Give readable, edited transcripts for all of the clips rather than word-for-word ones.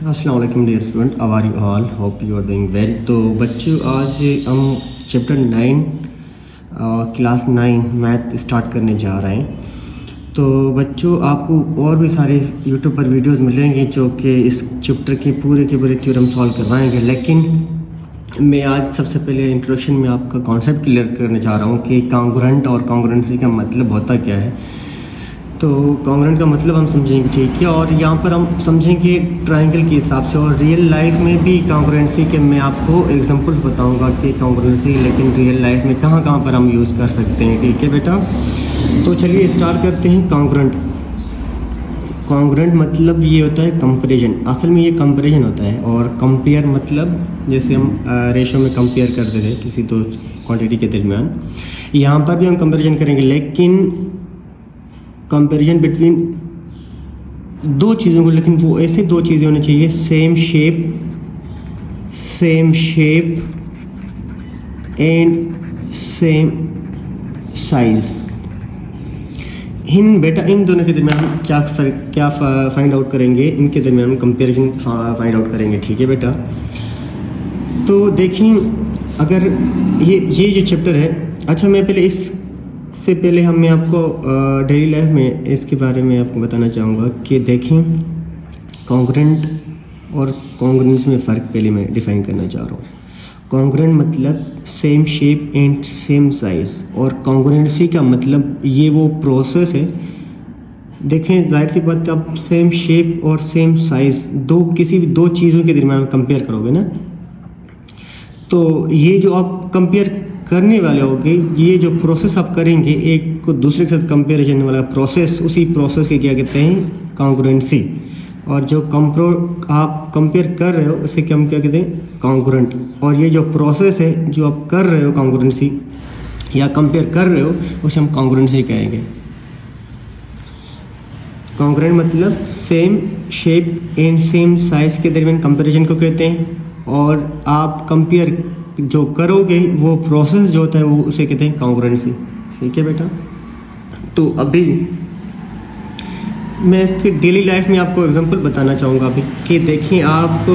अस्सलाम वालेकुम dear student, how are you all, hope you are doing well. तो बच्चों, आज हम चैप्टर 9 क्लास 9 मैथ स्टार्ट करने जा रहे हैं। तो बच्चों, आपको और भी सारे यूट्यूब पर वीडियोस मिलेंगे जो कि इस चैप्टर के पूरे थ्योरम सॉल्व करवाएंगे, लेकिन मैं आज सबसे पहले इंट्रोडक्शन में आपका कॉन्सेप्ट क्लियर करने जा रहा हूँ कि कॉन्ग्रुएंट और कॉन्ग्रुएंसी का मतलब होता क्या है। तो कॉन्ग्रुएंट का मतलब हम समझेंगे, ठीक है, और यहाँ पर हम समझेंगे ट्रायंगल के हिसाब से, और रियल लाइफ में भी कॉन्ग्रुएंसी के मैं आपको एग्जांपल्स बताऊंगा कि कॉन्ग्रुएंसी लेकिन रियल लाइफ में कहाँ कहाँ पर हम यूज़ कर सकते हैं, ठीक है बेटा। तो चलिए स्टार्ट करते हैं। कॉन्ग्रुएंट मतलब ये होता है कंपैरिजन, असल में ये कंपैरिजन होता है। और कंपेयर मतलब जैसे हम रेशो में कंपेयर करते थे किसी दो क्वांटिटी के दरमियान, यहाँ पर भी हम कंपैरिजन करेंगे, लेकिन कंपैरिजन बिटवीन दो चीज़ों को, लेकिन वो ऐसे दो चीज़ें होनी चाहिए same shape and same size. इन दोनों के दरमियान क्या फाइंड आउट करेंगे, इनके दरमियान कंपैरिजन फाइंड आउट करेंगे, ठीक है बेटा। तो देखिए, अगर ये जो चैप्टर है, अच्छा मैं पहले इससे पहले मैं आपको डेली लाइफ में इसके बारे में आपको बताना चाहूँगा कि देखें कॉन्ग्रुएंट और कॉन्ग्रुएंसी में फ़र्क पहले मैं डिफाइन करना चाह रहा हूँ। कॉन्ग्रुएंट मतलब same shape and same size, और कॉन्ग्रुएंसी का मतलब ये वो प्रोसेस है। देखें, जाहिर सी बात, आप सेम शेप और सेम साइज़ किसी भी दो चीज़ों के दरमियान कंपेयर करोगे ना, तो ये जो आप कंपेयर करने वाले होगे, ये जो प्रोसेस आप करेंगे एक को दूसरे के साथ कंपेरिजन वाला प्रोसेस, उसी प्रोसेस के क्या कहते हैं, कॉन्ग्रुएंसी। और जो आप कंपेयर कर रहे हो उसे क्या कहते हैं, कॉन्ग्रुएंट। और ये जो प्रोसेस है जो आप कर रहे हो कॉन्ग्रुएंसी या कंपेयर कर रहे हो, उसे हम कॉन्ग्रुएंसी कहेंगे। कॉन्ग्रुएंट मतलब same shape and same size के दरमियान कंपैरिजन को कहते हैं, और आप कंपेयर जो करोगे वो प्रोसेस जो होता है वो उसे कहते हैं कॉन्ग्रुएंसी, ठीक है बेटा। तो अभी मैं इसके डेली लाइफ में आपको एग्जांपल बताना चाहूँगा अभी कि देखिए आप,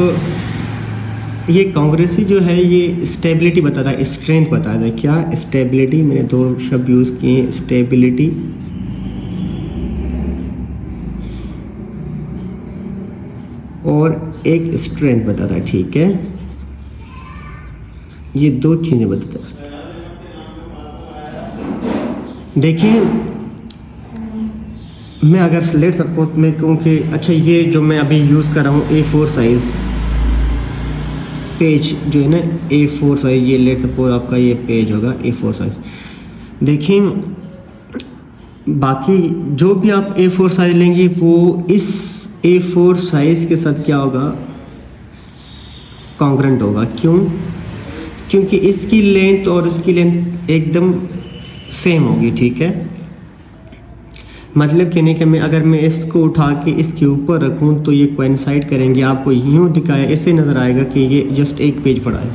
ये कॉन्ग्रुएंसी जो है ये स्टेबिलिटी बताता है, स्ट्रेंथ बताता है। क्या स्टेबिलिटी, मैंने दो शब्द यूज़ किए, स्टेबिलिटी और एक स्ट्रेंथ बताता है, ठीक है। ये दो चीज़ें बताता है। देखिए, मैं अगर लेट सपोज मैं कहूँ कि अच्छा ये जो मैं अभी यूज़ कर रहा हूँ A4 साइज़ पेज जो है ना, A4 साइज़, ये लेट सपोज आपका ये पेज होगा A4 साइज़। देखिए, बाकी जो भी आप A4 साइज़ लेंगे वो इस A4 साइज़ के साथ क्या होगा, कॉन्ग्रुएंट होगा। क्यों? क्योंकि इसकी लेंथ और इसकी लेंथ एकदम सेम होगी, ठीक है। मतलब कहने के अगर मैं इसको उठा के इसके ऊपर रखूं तो ये कोइंसाइड करेंगे, आपको यूँ दिखाया इससे नज़र आएगा कि ये जस्ट एक पेज पड़ा है।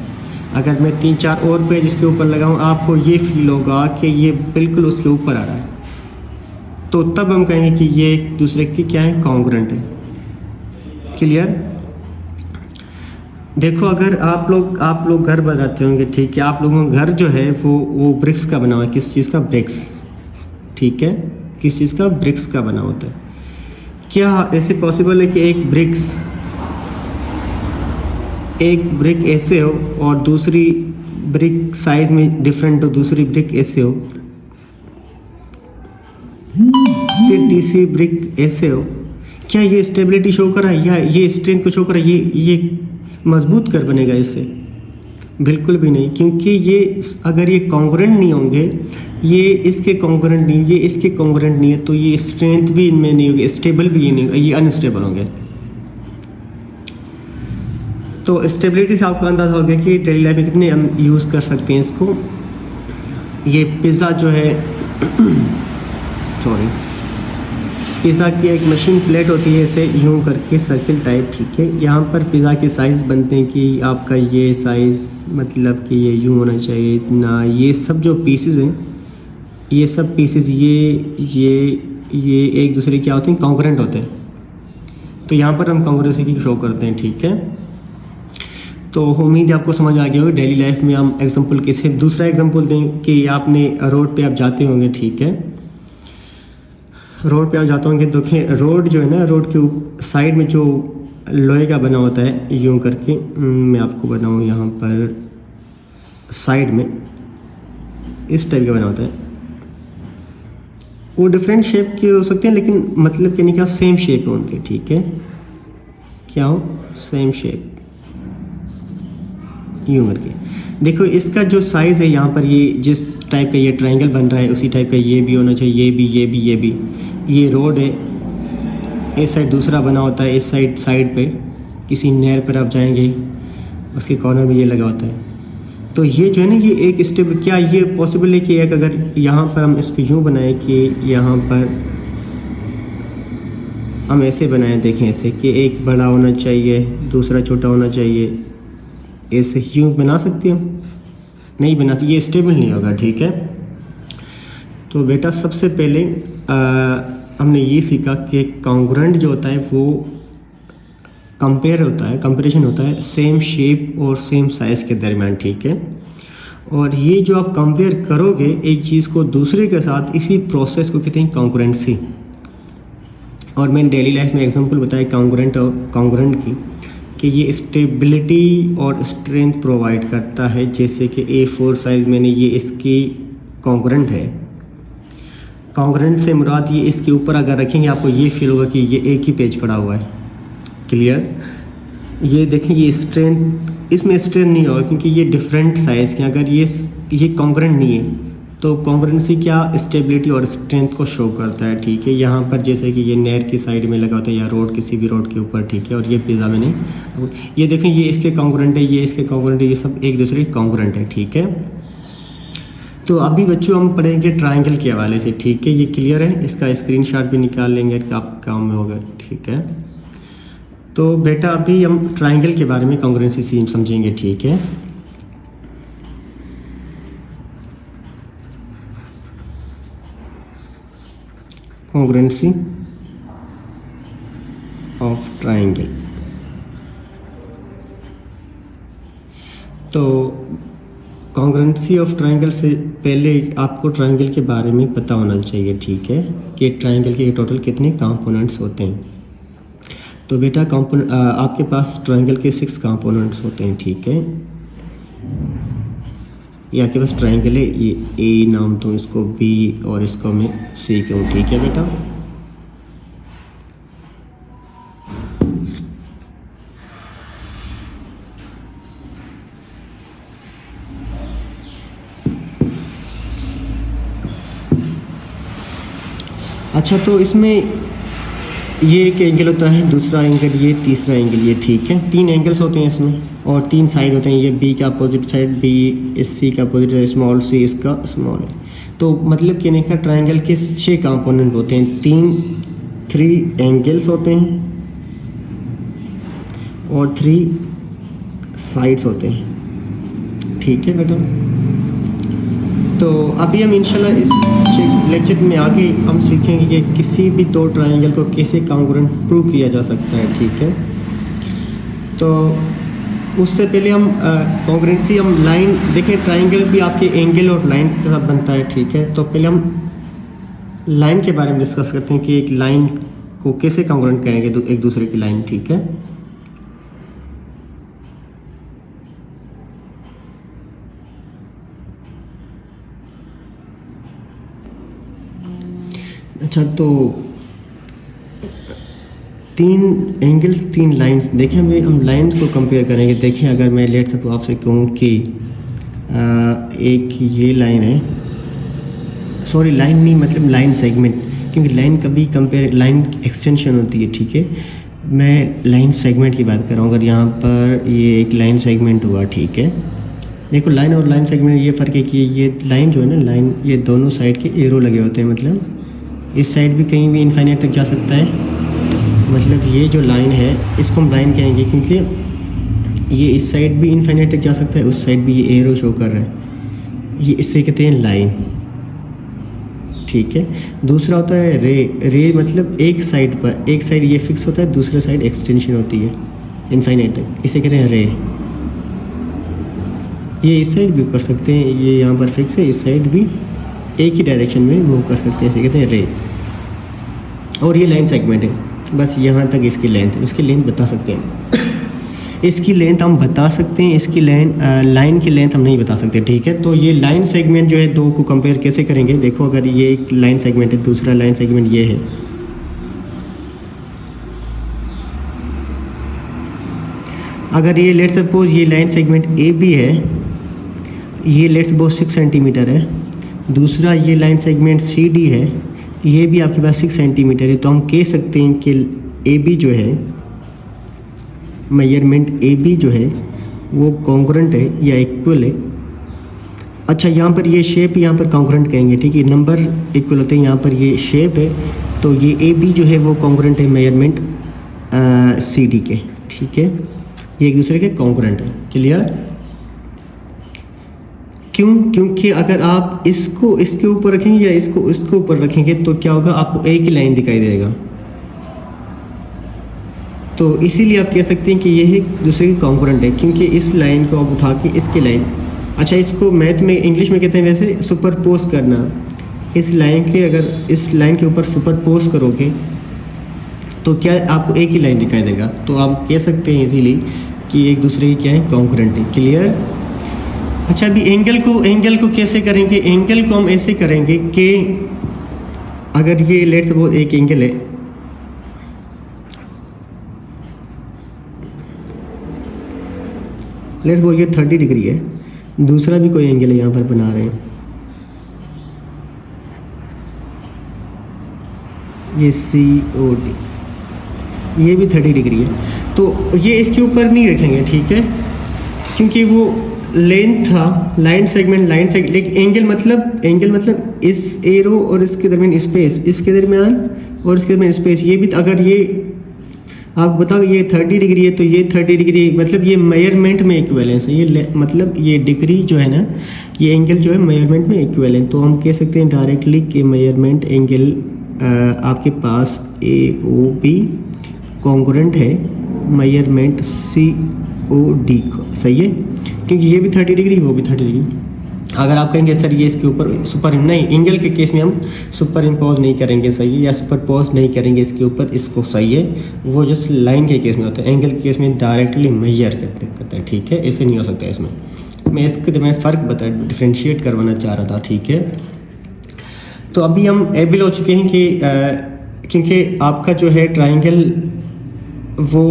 अगर मैं 3-4 और पेज इसके ऊपर लगाऊं, आपको ये फील होगा कि ये बिल्कुल उसके ऊपर आ रहा है, तो तब हम कहेंगे कि ये एक दूसरे की क्या है, कॉन्ग्रुएंट है। क्लियर? देखो, अगर आप लोग घर बनाते होंगे, ठीक है, आप लोगों का घर जो है वो ब्रिक्स का बना हुआ है। किस चीज़ का? ब्रिक्स, ठीक है, किस चीज़ का? ब्रिक्स का बना होता है। क्या ऐसे पॉसिबल है कि एक ब्रिक ऐसे हो और दूसरी ब्रिक साइज में डिफरेंट हो, दूसरी ब्रिक ऐसे हो, फिर तीसरी ब्रिक ऐसे हो? क्या ये स्टेबिलिटी शो कर रहा है या ये स्ट्रेंथ को शो कर रहा है? ये मजबूत कर बनेगा इससे? बिल्कुल भी नहीं, क्योंकि ये अगर ये कॉन्ग्रुएंट नहीं होंगे, ये इसके कॉन्ग्रुएंट नहीं, ये इसके कॉन्ग्रुएंट नहीं है, तो ये स्ट्रेंथ भी इनमें नहीं होगी, स्टेबल भी ये नहीं होगा, ये अनस्टेबल होंगे। तो स्टेबिलिटी से आपको अंदाज़ा हो गया कि डेली लाइफ में कितने हम यूज़ कर सकते हैं इसको। ये पिज़्ज़ा जो है सॉरी, पिज़्ज़ा की एक मशीन प्लेट होती है, ऐसे यूँ करके सर्किल टाइप, ठीक है। यहाँ पर पिज़्ज़ा के साइज़ बनते हैं कि आपका ये साइज़ मतलब कि ये यूँ होना चाहिए इतना। ये सब जो पीसेस हैं, ये सब पीसेस ये एक दूसरे क्या होते हैं, कॉन्ग्रुएंट होते हैं। तो यहाँ पर हम कॉन्ग्रेसी की शो करते हैं, ठीक है। तो उम्मीद है आपको समझ आ गया होगा। डेली लाइफ में हम एग्जांपल कैसे, दूसरा एग्जांपल दें कि आपने रोड पे आप जाते होंगे, ठीक है। रोड पे आप जाते होंगे, देखें रोड जो है ना, रोड के साइड में जो लोहे का बना होता है यूं करके, मैं आपको बनाऊँ यहाँ पर साइड में इस टाइप का बना होता है। वो डिफरेंट शेप के हो सकते हैं, लेकिन मतलब कहने का सेम शेप है उनके, ठीक है। क्या हो, सेम शेप यूँ करके। देखो इसका जो साइज़ है यहाँ पर, ये जिस टाइप का ये ट्रायंगल बन रहा है उसी टाइप का ये भी होना चाहिए, ये भी, ये भी, ये भी। ये रोड है, इस साइड दूसरा बना होता है, इस साइड पे किसी नहर पर आप जाएंगे उसके कॉर्नर में ये लगा होता है। तो ये जो है ना, ये एक स्टेप, क्या ये पॉसिबल है कि एक अगर यहाँ पर हम इसको यूँ बनाएं कि यहाँ पर हम ऐसे बनाएं, देखें ऐसे कि एक बड़ा होना चाहिए, दूसरा छोटा होना चाहिए, ऐसे यूँ बना सकते हो? नहीं बना, ये स्टेबल नहीं होगा, ठीक है। तो बेटा सबसे पहले हमने ये सीखा कि कॉन्ग्रुएंट जो होता है वो कंपेयर होता है, कंपैरिजन होता है सेम शेप और सेम साइज़ के दरमियान, ठीक है। और ये जो आप कंपेयर करोगे एक चीज़ को दूसरे के साथ, इसी प्रोसेस को कहते हैं कॉन्ग्रुएंसी। और मैंने डेली लाइफ में एग्जांपल बताया कॉन्ग्रुएंट की, कि ये स्टेबिलिटी और स्ट्रेंथ प्रोवाइड करता है। जैसे कि A4 साइज़ मैंने ये इसकी कॉन्ग्रुएंट है। कॉन्ग्रुएंट से मुराद ये इसके ऊपर अगर रखेंगे आपको ये फील होगा कि ये एक ही पेज पड़ा हुआ है, क्लियर। ये देखें, ये स्ट्रेंथ, इसमें स्ट्रेंथ नहीं होगा क्योंकि ये डिफरेंट साइज़ के। अगर ये कॉन्ग्रुएंट नहीं है तो कॉन्ग्रुएंसी क्या, स्टेबिलिटी और स्ट्रेंथ को शो करता है, ठीक है। यहाँ पर जैसे कि ये नहर की साइड में लगा होता है या रोड, किसी भी रोड के ऊपर, ठीक है। और ये पिज़्ज़ा मैंने, ये देखें, ये इसके कॉन्ग्रुएंट है, ये इसके कॉन्ग्रुएंट है, ये सब एक दूसरे के कॉन्ग्रुएंट है, ठीक है। तो अभी बच्चों हम पढ़ेंगे ट्रायंगल के हवाले से, ठीक है। ये क्लियर है, इसका स्क्रीनशॉट भी निकाल लेंगे कि आप काम में होगा, ठीक है। तो बेटा अभी हम ट्रायंगल के बारे में कॉन्ग्रुएंसी समझेंगे, ठीक है। Congruency of triangle. तो कॉन्ग्रुएंसी ऑफ ट्रायंगल से पहले आपको ट्रायंगल के बारे में पता होना चाहिए, ठीक है, कि ट्रायंगल के टोटल कितने कंपोनेंट्स होते हैं। तो बेटा आपके पास ट्रायंगल के 6 कंपोनेंट्स होते हैं, ठीक है। ये आपके पास ट्रायंगल है, ये ए नाम दूँ इसको, बी और इसको मैं सी कहूँ, ठीक है बेटा। अच्छा, तो इसमें ये एक एंगल होता है, दूसरा एंगल ये, तीसरा एंगल ये, ठीक है। 3 एंगल्स होते हैं इसमें और 3 साइड होते हैं। ये बी का अपोजिट साइड, बी इस सी का अपोजिट है, स्मॉल सी इसका स्मॉल है। तो मतलब कहने का ट्रायंगल के 6 कंपोनेंट होते हैं, 3 एंगल्स होते हैं और 3 साइड्स होते हैं, ठीक है बेटा। तो अभी हम इंशाल्लाह इस लेक्चर में आगे हम सीखेंगे कि किसी भी 2 ट्रायंगल को कैसे कॉन्ग्रुएंट प्रूव किया जा सकता है, ठीक है। तो उससे पहले हम कॉन्ग्रुएंसी, हम लाइन देखें, ट्रायंगल भी आपके एंगल और लाइन के साथ बनता है, ठीक है। तो पहले हम लाइन के बारे में डिस्कस करते हैं कि एक लाइन को कैसे कॉन्ग्रुएंट करेंगे एक दूसरे की लाइन, ठीक है। अच्छा, तो 3 एंगल्स, 3 लाइंस, देखें हम लाइंस को कंपेयर करेंगे। देखें अगर मैं लेट सपोज आपसे कहूँ कि एक ये लाइन है, सॉरी लाइन नहीं मतलब लाइन सेगमेंट, क्योंकि लाइन कभी कंपेयर, लाइन एक्सटेंशन होती है, ठीक है। मैं लाइन सेगमेंट की बात कर रहा हूँ। अगर यहाँ पर ये एक लाइन सेगमेंट हुआ, ठीक है। देखो लाइन और लाइन सेगमेंट ये फ़र्क है कि ये लाइन जो है ना, लाइन ये दोनों साइड के एरो लगे होते हैं, मतलब इस साइड भी कहीं भी इनफाइनाइट तक जा सकता है। मतलब ये जो लाइन है इसको हम लाइन कहेंगे क्योंकि ये इस साइड भी इनफाइनाइट तक जा सकता है, उस साइड भी ये एरो शो कर रहा है, ये इससे कहते हैं लाइन, ठीक है। दूसरा होता है रे। रे मतलब एक साइड पर, एक साइड ये फिक्स होता है, दूसरा साइड एक्सटेंशन होती है इनफाइनाइट तक, इसे कहते हैं रे। ये इस साइड भी कर सकते हैं, ये यहाँ पर फिक्स है, इस साइड भी एक ही डायरेक्शन में मूव कर सकते हैं, इसे कहते हैं रे। और ये लाइन सेगमेंट है, बस यहाँ तक इसकी लेंथ है, इसकी लेंथ बता सकते हैं। इसकी लेंथ हम बता सकते हैं, इसकी लाइन की लेंथ हम नहीं बता सकते, ठीक है। तो ये लाइन सेगमेंट जो है दो को कंपेयर कैसे करेंगे, देखो अगर ये एक लाइन सेगमेंट है, दूसरा लाइन सेगमेंट ये है, अगर ये लेट्स सपोज ये लाइन सेगमेंट ए बी है, ये लेट्स सपोज 6 सेंटीमीटर है, दूसरा ये लाइन सेगमेंट सी डी है, ये भी आपके पास 6 सेंटीमीटर है, तो हम कह सकते हैं कि ए बी जो है, मेजरमेंट ए बी जो है वो कॉन्ग्रुएंट है या इक्वल है। अच्छा, यहाँ पर ये शेप यहाँ पर कॉन्ग्रुएंट कहेंगे, ठीक है, नंबर इक्वल होते हैं, यहाँ पर ये शेप है, तो ये ए बी जो है वो कॉन्ग्रुएंट है मेजरमेंट सी डी के, ठीक है, ये एक दूसरे के कॉन्ग्रुएंट है। क्लियर? क्यों? क्योंकि अगर आप इसको इसके ऊपर रखेंगे या इसको इसके ऊपर रखेंगे तो क्या होगा, आपको एक ही लाइन दिखाई देगा, तो इसीलिए आप कह सकते हैं कि ये एक दूसरे के कॉन्ग्रुएंट है, क्योंकि इस लाइन को आप उठा के इसकी लाइन, अच्छा इसको मैथ में इंग्लिश में कहते हैं वैसे सुपरपोज करना, इस लाइन के अगर इस लाइन के ऊपर सुपरपोज करोगे तो क्या आपको एक ही लाइन दिखाई देगा, तो आप कह सकते हैं इजीली कि एक दूसरे के क्या है, कॉन्ग्रुएंट है। क्लियर? अच्छा, अभी एंगल को कैसे करेंगे, एंगल को हम ऐसे करेंगे कि अगर ये लेट्स सपोज एक एंगल है, लेट्स सपोज ये 30 डिग्री है, दूसरा भी कोई एंगल है यहाँ पर बना रहे हैं, ये COD, ये भी 30 डिग्री है, तो ये इसके ऊपर नहीं रखेंगे, ठीक है, क्योंकि वो लेंथ था, लाइन सेगमेंट लेकिन एंगल मतलब इस एरो और इसके दरमियान स्पेस, इसके दरमियान और इसके दरमियान स्पेस, ये भी अगर ये आपको बताओ ये 30 डिग्री है, तो ये 30 डिग्री मतलब ये मेजरमेंट में इक्विवेलेंस है, ये मतलब ये डिग्री जो है ना, ये एंगल जो है मेजरमेंट में इक्विवेलेंट, तो हम कह सकते हैं डायरेक्टली कि मेजरमेंट एंगल आपके पास AOB कॉन्ग्रुएंट है मेजरमेंट COD को, सही है, क्योंकि ये भी 30 डिग्री वो भी 30 डिग्री। अगर आप कहेंगे सर ये इसके ऊपर नहीं, एंगल के केस में हम सुपर इम्पोज नहीं करेंगे, सही है, या सुपरपोज नहीं करेंगे इसके ऊपर इसको, सही है, वो जस्ट लाइन के केस में होता है, एंगल के केस में डायरेक्टली मेजर करते हैं, ठीक है, ऐसे नहीं हो सकता इसमें। मैं इसके मैं फ़र्क डिफ्रेंशिएट करवाना चाह रहा था, ठीक है। तो अभी हम एबल हो चुके हैं कि क्योंकि आपका जो है ट्राइंगल वो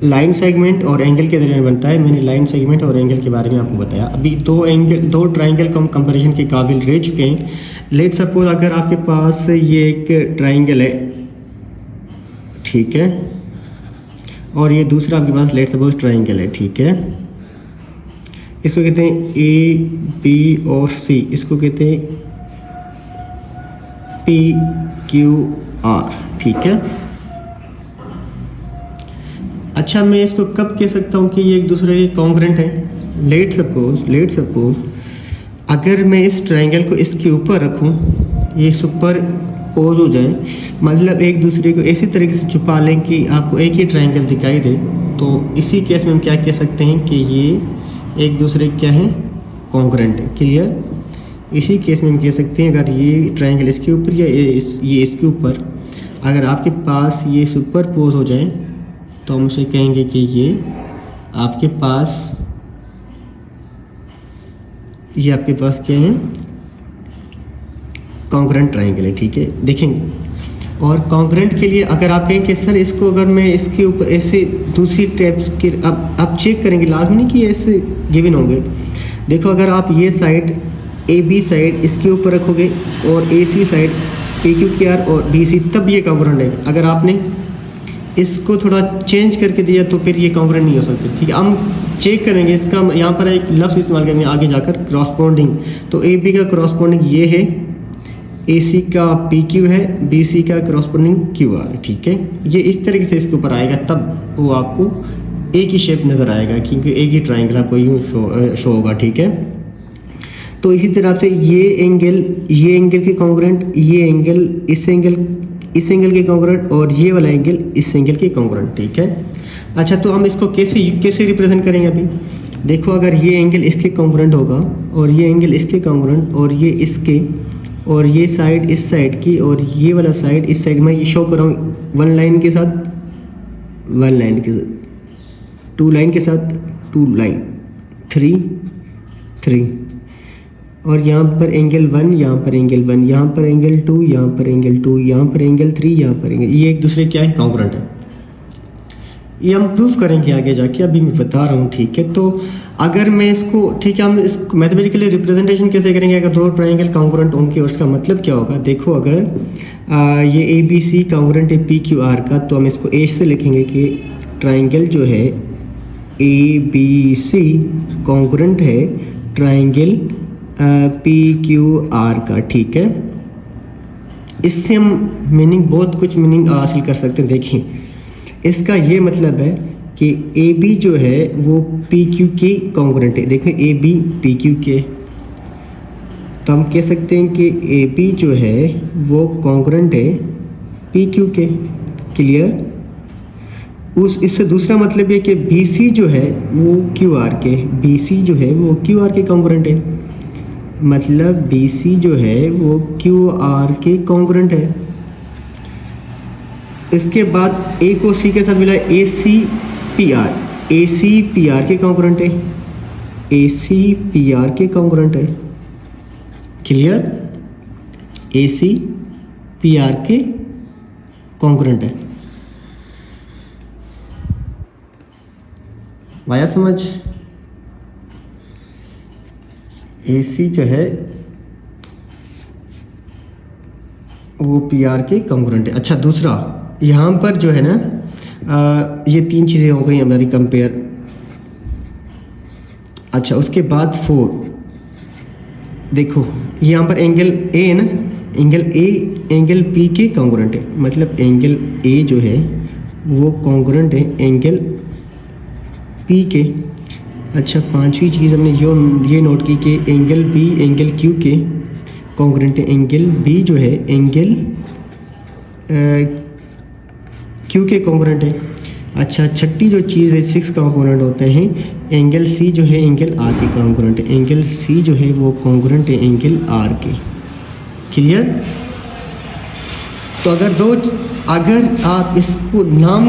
लाइन सेगमेंट और एंगल के दरमियान बनता है, मैंने लाइन सेगमेंट और एंगल के बारे में आपको बताया। अभी दो ट्राइंगल को हम कंपैरिजन के काबिल रह चुके हैं। लेट सपोज अगर आपके पास ये एक ट्राइंगल है, ठीक है, और ये दूसरा आपके पास लेट सपोज ट्राइंगल है, ठीक है, इसको कहते हैं AB और C, इसको कहते हैं PQR, ठीक है। अच्छा, मैं इसको कब कह सकता हूँ कि ये एक दूसरे के कॉन्ग्रुएंट है? लेट सपोज अगर मैं इस ट्रायंगल को इसके ऊपर रखूँ, ये सुपर पोज हो जाए, मतलब एक दूसरे को ऐसी तरीके से छुपा लें कि आपको एक ही ट्रायंगल दिखाई दे, तो इसी केस में हम क्या कह सकते हैं कि ये एक दूसरे क्या है, कॉन्ग्रुएंट है। क्लियर? इसी केस में हम कह सकते हैं अगर ये ट्रायंगल इसके ऊपर या ये इसके ऊपर अगर आपके पास ये सुपर पोज हो जाए तो हम उसे कहेंगे कि ये आपके पास क्या है, कॉन्ग्रुएंट ट्रायंगल है, ठीक है। देखेंगे, और कॉन्ग्रुएंट के लिए अगर आप कहें कि सर इसको अगर मैं इसके ऊपर ऐसे दूसरी टाइप्स के आप चेक करेंगे, लाजमी नहीं कि ऐसे गिवन होंगे। देखो, अगर आप ये साइड AB साइड इसके ऊपर रखोगे और AC साइड PQR और BC, तब ये कॉन्ग्रुएंट है। अगर आपने इसको थोड़ा चेंज करके दिया तो फिर ये कॉन्ग्रुएंट नहीं हो सकते, ठीक है। हम चेक करेंगे इसका, यहाँ पर एक लफ्ज़ इस्तेमाल करेंगे आगे जाकर, क्रॉसपोंडिंग। तो AB का क्रॉसपोंडिंग ये है, AC का PQ है, BC का क्रॉसपोंडिंग QR, ठीक है। ये इस तरीके से इसके ऊपर आएगा, तब वो आपको एक ही शेप नज़र आएगा, क्योंकि एक ही ट्रायंगल आपको यूँ शो होगा, ठीक है। तो इसी तरह से ये एंगल के कॉन्ग्रुएंट, ये एंगल इस एंगल के कॉन्ग्रुएंट, और ये वाला एंगल इस एंगल के कॉन्ग्रुएंट, ठीक है। अच्छा, तो हम इसको कैसे रिप्रेजेंट करेंगे अभी देखो, अगर ये एंगल इसके कॉन्ग्रुएंट होगा और ये एंगल इसके कॉन्ग्रुएंट और ये इसके, और ये साइड इस साइड की और ये वाला साइड इस साइड, में ये शो कर रहा हूँ वन लाइन के साथ, वन लाइन के साथ, टू लाइन के साथ, टू लाइन, 3 और यहाँ पर एंगल 1, यहाँ पर एंगल 1, यहाँ पर एंगल 2, यहाँ पर एंगल 2, यहाँ पर एंगल 3, यहाँ पर एंगल, ये एक दूसरे क्या है, कॉन्ग्रुएंट है। ये हम प्रूफ करेंगे आगे जाके, अभी मैं बता रहा हूँ, ठीक है। तो अगर मैं इसको, ठीक है, हम इसको मैथमेटिकली रिप्रेजेंटेशन कैसे करेंगे अगर दो ट्राइंगल कॉन्ग्रुएंट होंगे, उसका मतलब क्या होगा देखो, अगर ये ABC कॉन्ग्रुएंट है PQR का, तो हम इसको A से लिखेंगे कि ट्राइंगल जो है ABC कॉन्ग्रुएंट है ट्राइंगल PQR का, ठीक है। इससे हम मीनिंग, बहुत कुछ मीनिंग हासिल कर सकते हैं। देखें, इसका ये मतलब है कि AB जो है वो PQ के कॉन्ग्रुएंट है। देखो AB PQ के, तो हम कह सकते हैं कि AB जो है वो कॉन्ग्रुएंट है PQ के। क्लियर? इससे दूसरा मतलब ये कि BC जो है वो QR के, BC जो है वो QR के कॉन्ग्रुएंट है, मतलब BC जो है वो QR के कॉन्ग्रुएंट है। इसके बाद A को C के साथ मिला ACPR, ACPR के कॉन्ग्रुएंट है, ACPR के कॉन्ग्रुएंट है। क्लियर? ACPR के कॉन्ग्रुएंट है। आया समझ? AC जो है वो PR के कॉन्ग्रुएंट है। अच्छा, दूसरा यहाँ पर जो है ना, ये 3 चीज़ें हो गई हमारी कंपेयर। अच्छा, उसके बाद 4 देखो, यहाँ पर एंगल A है ना, एंगल A एंगल P के कॉन्ग्रुएंट है, मतलब एंगल A जो है वो कॉन्ग्रुएंट है एंगल P के। अच्छा, 5वीं चीज़ हमने ये नोट की कि एंगल B एंगल Q के कॉन्ग्रुएंट है, एंगल B जो है एंगल Q के कॉन्ग्रुएंट है। अच्छा, छठी जो चीज़ है, 6 कॉन्ग्रुएंट होते हैं, एंगल C जो है एंगल R के कॉन्ग्रुएंट है, एंगल C जो है वो कॉन्ग्रुएंट है एंगल R के। क्लियर? तो अगर आप इसको नाम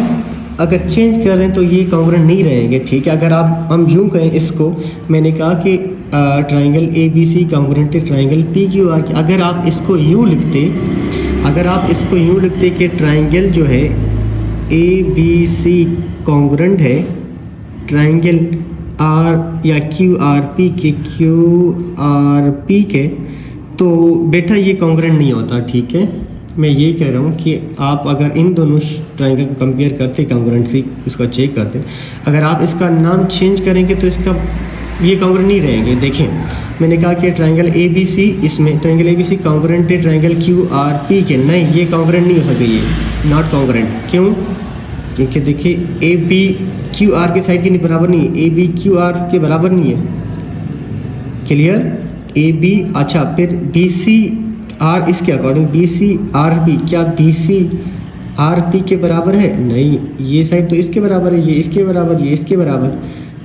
अगर चेंज कर रहे हैं तो ये कॉन्ग्रुएंट नहीं रहेंगे, ठीक है। अगर हम यूँ कहें इसको, मैंने कहा कि ट्राइंगल ABC कॉन्ग्रुएंट है ट्राइंगल PQR के, अगर आप इसको यूँ लिखते कि ट्राइंगल जो है ABC कॉन्ग्रुएंट है ट्राइंगल R या QRP के, तो बेटा ये कॉन्ग्रुएंट नहीं होता, ठीक है। मैं ये कह रहा हूँ कि आप अगर इन दोनों ट्राइंगल को कंपेयर करते कॉन्ग्रुएंसी, इसको चेक करते, अगर आप इसका नाम चेंज करेंगे तो इसका ये कॉन्ग्रुएंट नहीं रहेंगे। देखें, मैंने कहा कि ट्राइंगल ABC, इसमें ट्राइंगल ABC कॉन्ग्रुएंट है ट्राइंगल QRP के, नहीं, ये कॉन्ग्रुएंट नहीं हो सकते, ये नॉट कॉन्ग्रुएंट। क्यों? क्योंकि देखिए AB QR के साइड के बराबर नहीं है, AB QR के बराबर नहीं है। क्लियर? AB, अच्छा, फिर BC R इसके अकॉर्डिंग BC RP, क्या BC RP के बराबर है? नहीं, ये साइड तो इसके बराबर है, ये इसके बराबर, ये इसके बराबर।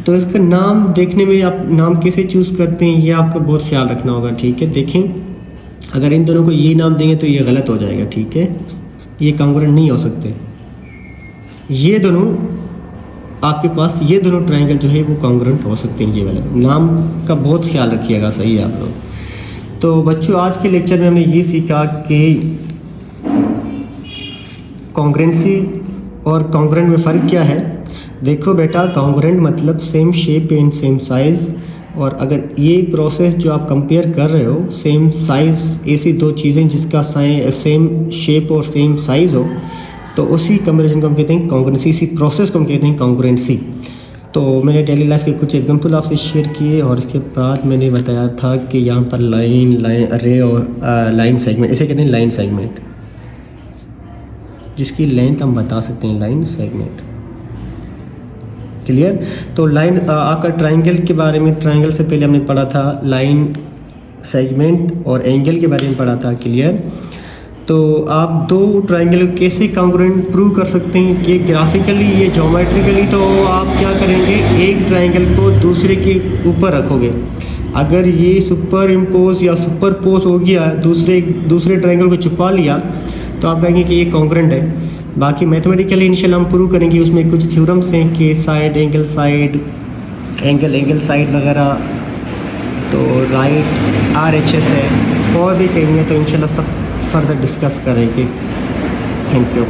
तो इसका नाम देखने में आप नाम कैसे चूज़ करते हैं ये आपको बहुत ख्याल रखना होगा, ठीक है। देखें, अगर इन दोनों को ये नाम देंगे तो ये गलत हो जाएगा, ठीक है, ये कॉन्ग्रुएंट नहीं हो सकते। ये दोनों आपके पास, ये दोनों ट्राइंगल जो है वो कॉन्ग्रुएंट हो सकते हैं। ये वाले नाम का बहुत ख्याल रखिएगा, सही है आप लोग। तो बच्चों, आज के लेक्चर में हमने ये सीखा कि कॉन्ग्रुएंसी और कॉन्ग्रुएंट में फ़र्क क्या है। देखो बेटा, कॉन्ग्रुएंट मतलब same shape and same size, और अगर ये प्रोसेस जो आप कंपेयर कर रहे हो, सेम साइज़, ऐसी दो चीज़ें जिसका सेम शेप और सेम साइज़ हो, तो उसी कंपैरिजन को हम कहते हैं कॉन्ग्रुएंसी, इसी प्रोसेस को हम कहते हैं कॉन्ग्रुएंसी। तो मैंने डेली लाइफ के कुछ एग्जांपल आपसे शेयर किए, और इसके बाद मैंने बताया था कि यहाँ पर लाइन रे और लाइन सेगमेंट, इसे कहते हैं लाइन सेगमेंट, जिसकी लेंथ हम बता सकते हैं लाइन सेगमेंट। क्लियर? तो लाइन आपका ट्राइंगल के बारे में, ट्राइंगल से पहले हमने पढ़ा था लाइन सेगमेंट और एंगल के बारे में पढ़ा था, क्लियर। तो आप दो ट्रायंगल कैसे कॉन्ग्रुएंट प्रूव कर सकते हैं कि ग्राफिकली ये ज्योमेट्रिकली, तो आप क्या करेंगे, एक ट्रायंगल को दूसरे के ऊपर रखोगे। अगर ये सुपर इम्पोज या सुपर पोज हो गया, दूसरे ट्रायंगल को छुपा लिया, तो आप कहेंगे कि ये कॉन्ग्रुएंट है। बाकी मैथमेटिकली इंशाल्लाह हम प्रूव करेंगे, उसमें कुछ थ्योरम्स हैं कि side angle side, angle side वगैरह, तो राइट RHS है, और भी कहेंगे, तो इंशाल्लाह सब फर्दर डिस्कस करेंगे। Thank you.